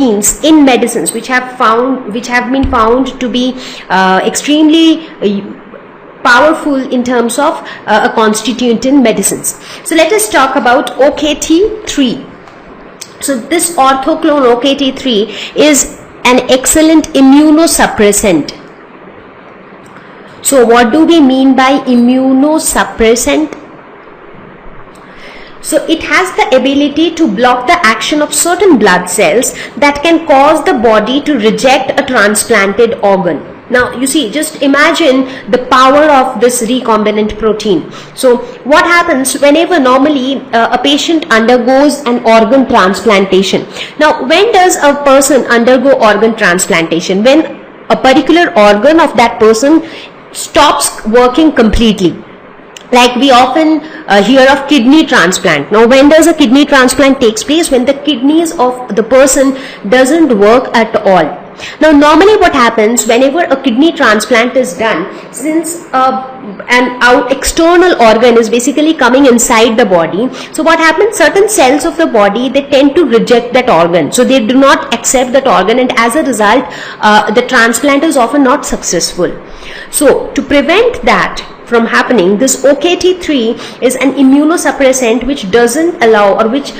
in medicines which have been found to be extremely powerful in terms of a constituent in medicines. So let us talk about OKT3. So this orthoclone OKT3 is an excellent immunosuppressant. So what do we mean by immunosuppressant? So it has the ability to block the action of certain blood cells that can cause the body to reject a transplanted organ. Now you see, just imagine the power of this recombinant protein. So what happens whenever normally a patient undergoes an organ transplantation? Now when does a person undergo organ transplantation? When a particular organ of that person stops working completely. Like we often hear of kidney transplant. Now when does a kidney transplant takes place? When the kidneys of the person doesn't work at all. Now normally what happens whenever a kidney transplant is done, since an external organ is basically coming inside the body, so what happens, certain cells of the body, they tend to reject that organ, so they do not accept that organ, and as a result the transplant is often not successful. So to prevent that from happening, this OKT3 is an immunosuppressant which doesn't allow, or which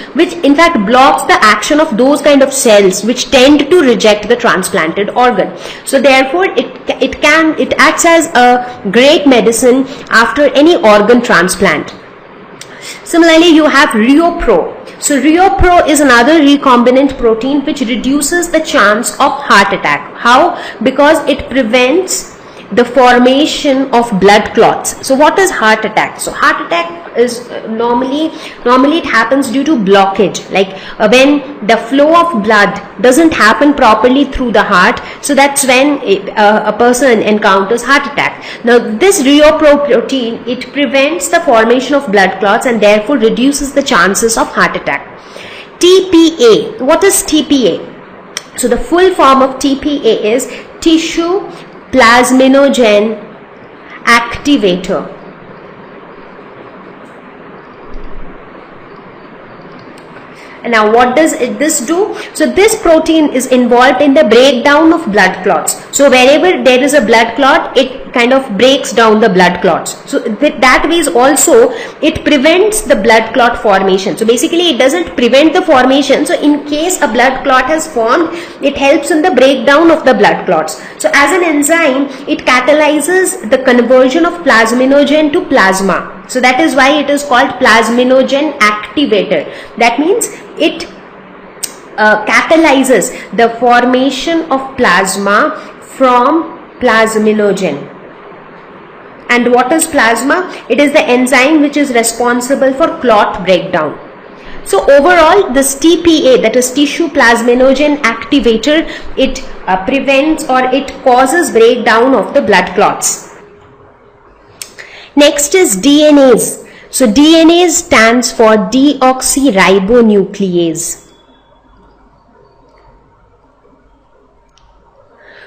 in fact blocks the action of those kind of cells which tend to reject the transplanted organ. So therefore it acts as a great medicine after any organ transplant. Similarly, you have RioPro. So RioPro is another recombinant protein which reduces the chance of heart attack. How? Because it prevents the formation of blood clots. So what is heart attack? So heart attack is normally it happens due to blockage, like when the flow of blood doesn't happen properly through the heart. So that's when a person encounters heart attack. Now this RioPro protein, it prevents the formation of blood clots and therefore reduces the chances of heart attack. TPA. What is TPA? So the full form of TPA is tissue plasminogen activator. And now what does this do? So this protein is involved in the breakdown of blood clots. So wherever there is a blood clot, it kind of breaks down the blood clots. So that means also it prevents the blood clot formation. So basically it doesn't prevent the formation. So in case a blood clot has formed, it helps in the breakdown of the blood clots. So as an enzyme, it catalyzes the conversion of plasminogen to plasma. So that is why it is called plasminogen activator. That means it catalyzes the formation of plasma from plasminogen. And what is plasma? It is the enzyme which is responsible for clot breakdown. So overall, this TPA, that is tissue plasminogen activator, it prevents or it causes breakdown of the blood clots. Next is DNase. So DNase stands for deoxyribonuclease.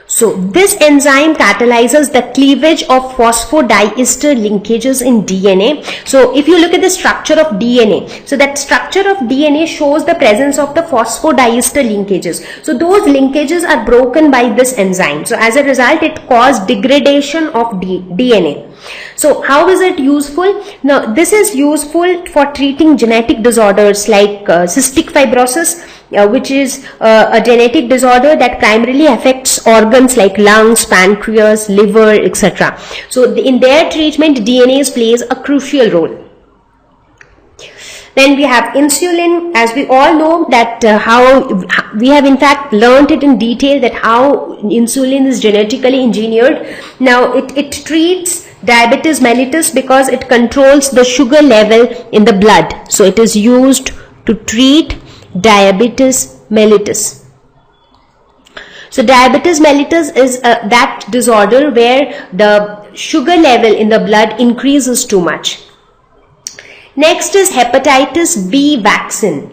So this enzyme catalyzes the cleavage of phosphodiester linkages in DNA. So if you look at the structure of DNA, so that structure of DNA shows the presence of the phosphodiester linkages. So those linkages are broken by this enzyme. So as a result, it causes degradation of DNA. So how is it useful? Now this is useful for treating genetic disorders like cystic fibrosis, which is a genetic disorder that primarily affects organs like lungs, pancreas, liver, etc. So in their treatment, DNase plays a crucial role. Then we have insulin. As we all know that how we have in fact learned it in detail that how insulin is genetically engineered. Now it treats diabetes mellitus because it controls the sugar level in the blood. So it is used to treat diabetes mellitus. So diabetes mellitus is that disorder where the sugar level in the blood increases too much. Next is hepatitis B vaccine.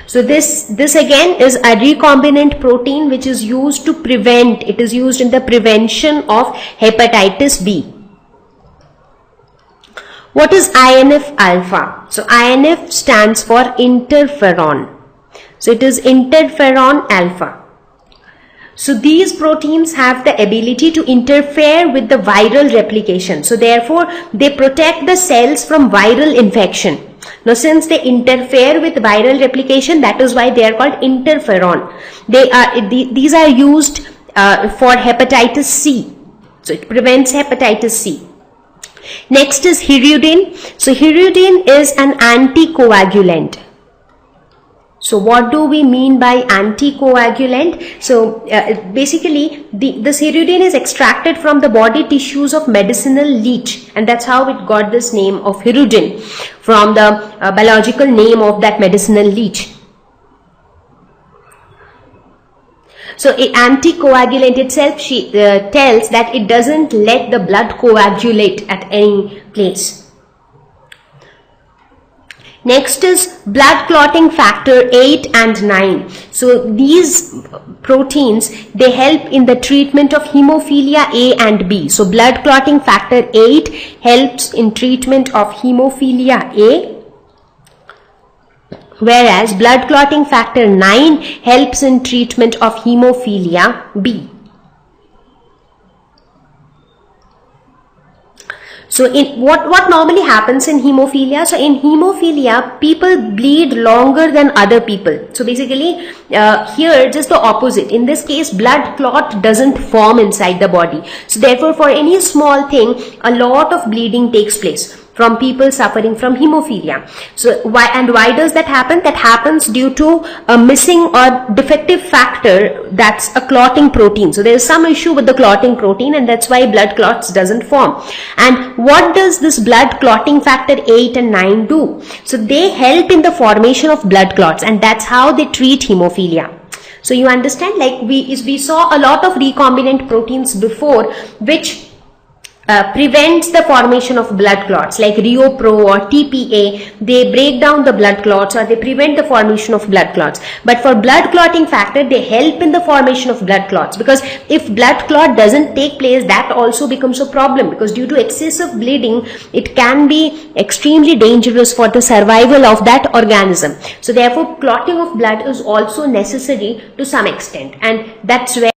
So this again is a recombinant protein which is used to prevent, it is used in the prevention of hepatitis B. What is INF alpha? So INF stands for interferon. So it is interferon alpha. So these proteins have the ability to interfere with the viral replication. So therefore, they protect the cells from viral infection. Now, since they interfere with viral replication, that is why they are called interferon. These are used for hepatitis C. So it prevents hepatitis C. Next is hirudin. So hirudin is an anticoagulant. So what do we mean by anticoagulant? So basically this hirudin is extracted from the body tissues of medicinal leech, and that's how it got this name of hirudin, from the biological name of that medicinal leech. So an anticoagulant itself tells that it doesn't let the blood coagulate at any place. Next is blood clotting factor 8 and 9. So these proteins, they help in the treatment of hemophilia A and B. So blood clotting factor 8 helps in treatment of hemophilia A, whereas blood clotting factor 9 helps in treatment of hemophilia B. So in what normally happens in hemophilia? So in hemophilia, people bleed longer than other people. So basically here just the opposite. In this case, blood clot doesn't form inside the body. So therefore, for any small thing, a lot of bleeding takes place from people suffering from hemophilia. So why does that happen? That happens due to a missing or defective factor, that's a clotting protein. So there is some issue with the clotting protein, and that's why blood clots doesn't form. And what does this blood clotting factor 8 and 9 do? So they help in the formation of blood clots, and that's how they treat hemophilia. So you understand, like we saw a lot of recombinant proteins before, which prevents the formation of blood clots, like ReoPro or TPA. They break down the blood clots, or they prevent the formation of blood clots. But for blood clotting factor, they help in the formation of blood clots, because if blood clot doesn't take place, that also becomes a problem, because due to excessive bleeding, it can be extremely dangerous for the survival of that organism. So therefore, clotting of blood is also necessary to some extent, and that's where